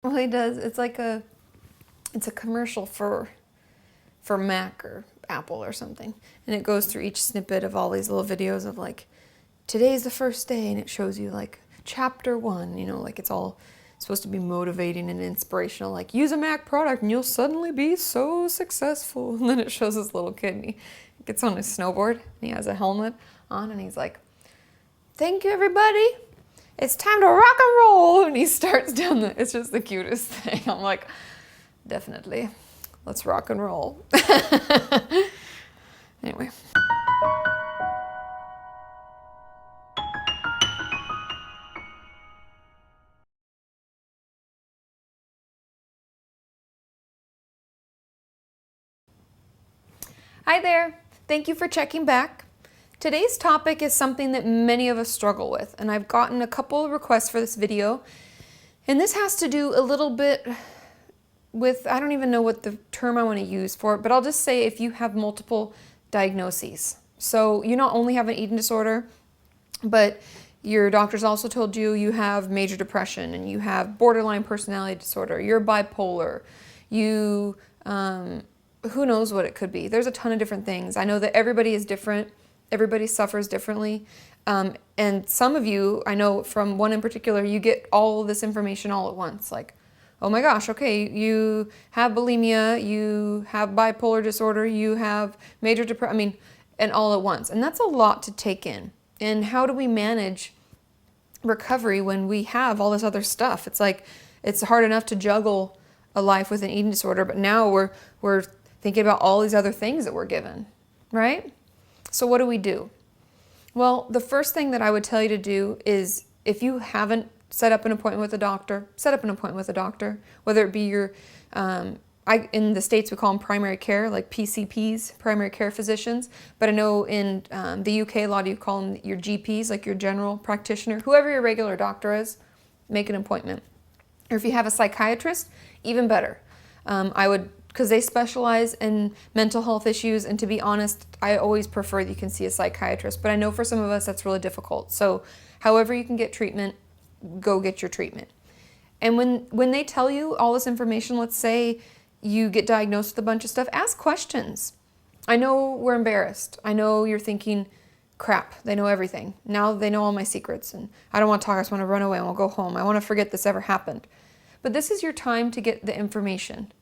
Well, he does. It's a commercial for Mac or Apple or something. And it goes through each snippet of all these little videos of like, today's the first day, and it shows you like chapter 1, you know, like it's all supposed to be motivating and inspirational, like use a Mac product and you'll suddenly be so successful. And then it shows this little kid and he gets on his snowboard and he has a helmet on and he's like, thank you everybody, it's time to rock and roll. And he starts down it's just the cutest thing. I'm like, definitely, let's rock and roll. Anyway. Hi there, thank you for checking back. Today's topic is something that many of us struggle with, and I've gotten a couple of requests for this video. And this has to do a little bit with, I don't even know what the term I want to use for it, but I'll just say if you have multiple diagnoses. So you not only have an eating disorder, but your doctor's also told you you have major depression and you have borderline personality disorder, you're bipolar, you, who knows what it could be. There's a ton of different things. I know that everybody is different. Everybody suffers differently. And some of you, I know from one in particular, you get all of this information all at once. Like, oh my gosh, okay, you have bulimia, you have bipolar disorder, you have major depression, and all at once. And that's a lot to take in. And how do we manage recovery when we have all this other stuff? It's like, it's hard enough to juggle a life with an eating disorder, but now we're thinking about all these other things that we're given, right? So what do we do? Well, the first thing that I would tell you to do is, if you haven't set up an appointment with a doctor, set up an appointment with a doctor, whether it be your, in the States we call them primary care, like PCPs, primary care physicians, but I know in the UK a lot of you call them your GPs, like your general practitioner, whoever your regular doctor is, make an appointment. Or if you have a psychiatrist, even better. Because they specialize in mental health issues, and to be honest, I always prefer that you can see a psychiatrist, but I know for some of us that's really difficult. So however you can get treatment, go get your treatment. And when they tell you all this information, let's say you get diagnosed with a bunch of stuff, ask questions. I know we're embarrassed. I know you're thinking, crap, they know everything. Now they know all my secrets, and I don't want to talk, I just want to run away and we'll go home. I want to forget this ever happened. But this is your time to get the information.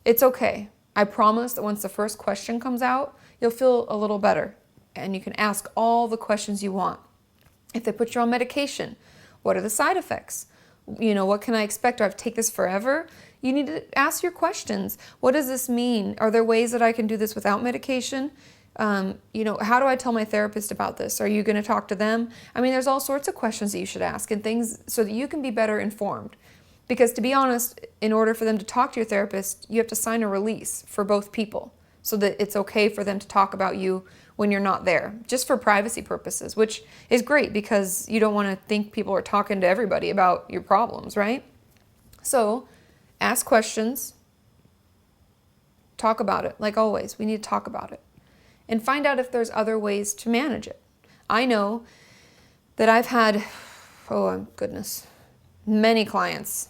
It's okay. I promise that once the first question comes out, you'll feel a little better and you can ask all the questions you want. If they put you on medication, what are the side effects? You know, what can I expect? Do I have to take this forever? You need to ask your questions. What does this mean? Are there ways that I can do this without medication? You know, how do I tell my therapist about this? Are you going to talk to them? There's all sorts of questions that you should ask and things so that you can be better informed. Because to be honest, in order for them to talk to your therapist, you have to sign a release for both people so that it's okay for them to talk about you when you're not there, just for privacy purposes, which is great because you don't want to think people are talking to everybody about your problems, right? So ask questions, talk about it. Like always, we need to talk about it and find out if there's other ways to manage it. I know that I've had, oh goodness, many clients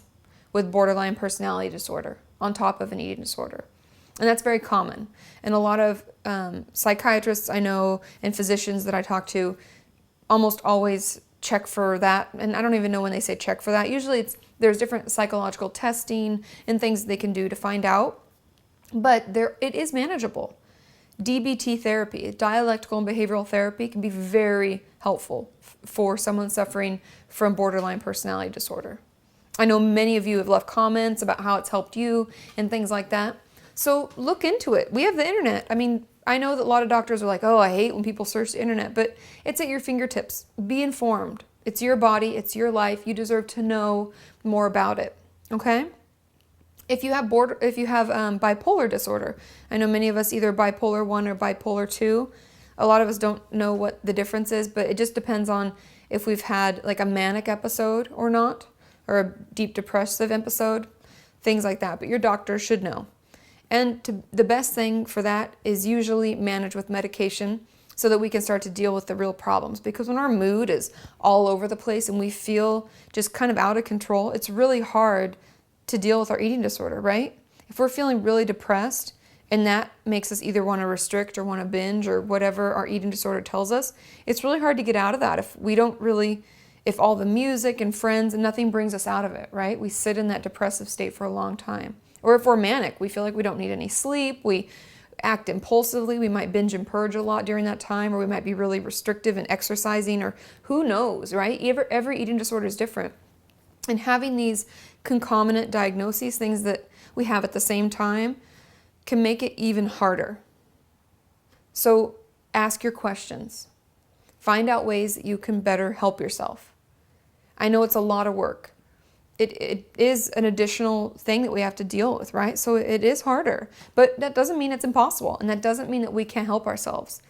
with borderline personality disorder on top of an eating disorder. And that's very common. And a lot of psychiatrists I know and physicians that I talk to almost always check for that. And I don't even know when they say check for that. Usually there's different psychological testing and things they can do to find out. But it is manageable. DBT therapy, dialectical and behavioral therapy, can be very helpful for someone suffering from borderline personality disorder. I know many of you have left comments about how it's helped you and things like that. So look into it. We have the internet. I know that a lot of doctors are like, oh, I hate when people search the internet, but it's at your fingertips. Be informed. It's your body. It's your life. You deserve to know more about it. Okay? If you have bipolar disorder, I know many of us either bipolar 1 or bipolar 2. A lot of us don't know what the difference is, but it just depends on if we've had like a manic episode or not, or a deep depressive episode, things like that. But your doctor should know. And the best thing for that is usually manage with medication so that we can start to deal with the real problems. Because when our mood is all over the place and we feel just kind of out of control, it's really hard to deal with our eating disorder, right? If we're feeling really depressed and that makes us either want to restrict or want to binge or whatever our eating disorder tells us, it's really hard to get out of that if all the music and friends and nothing brings us out of it, right? We sit in that depressive state for a long time. Or if we're manic, we feel like we don't need any sleep, we act impulsively, we might binge and purge a lot during that time, or we might be really restrictive in exercising, or who knows, right? Every eating disorder is different. And having these concomitant diagnoses, things that we have at the same time, can make it even harder. So ask your questions. Find out ways that you can better help yourself. I know it's a lot of work. It is an additional thing that we have to deal with, right? So it is harder, but that doesn't mean it's impossible, and that doesn't mean that we can't help ourselves.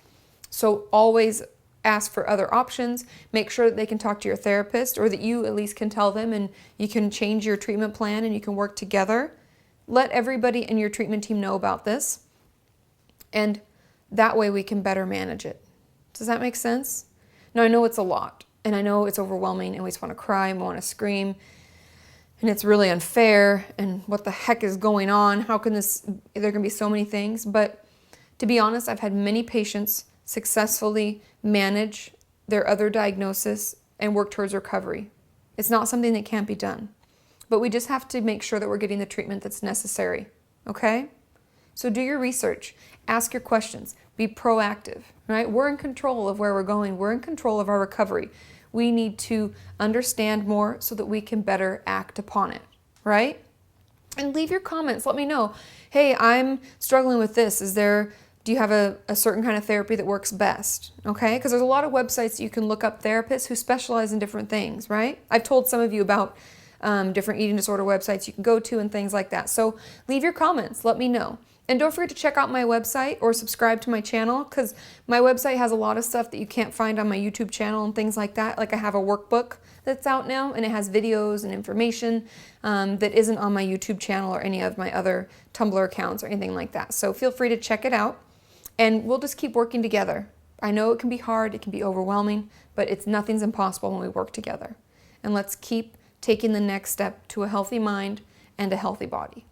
So always ask for other options. Make sure that they can talk to your therapist, or that you at least can tell them, and you can change your treatment plan and you can work together. Let everybody in your treatment team know about this, and that way we can better manage it. Does that make sense? Now, I know it's a lot, and I know it's overwhelming, and we just want to cry and we want to scream, and it's really unfair, and what the heck is going on? How can there can be so many things, but to be honest, I've had many patients successfully manage their other diagnosis and work towards recovery. It's not something that can't be done, but we just have to make sure that we're getting the treatment that's necessary, okay? So do your research, ask your questions, be proactive, right? We're in control of where we're going. We're in control of our recovery. We need to understand more so that we can better act upon it, right? And leave your comments. Let me know. Hey, I'm struggling with this. Do you have a certain kind of therapy that works best? Okay? Because there's a lot of websites you can look up therapists who specialize in different things, right? I've told some of you about different eating disorder websites you can go to and things like that. So leave your comments. Let me know. And don't forget to check out my website or subscribe to my channel, because my website has a lot of stuff that you can't find on my YouTube channel and things like that. Like I have a workbook that's out now, and it has videos and information that isn't on my YouTube channel or any of my other Tumblr accounts or anything like that. So feel free to check it out, and we'll just keep working together. I know it can be hard, it can be overwhelming, but nothing's impossible when we work together. And let's keep taking the next step to a healthy mind and a healthy body.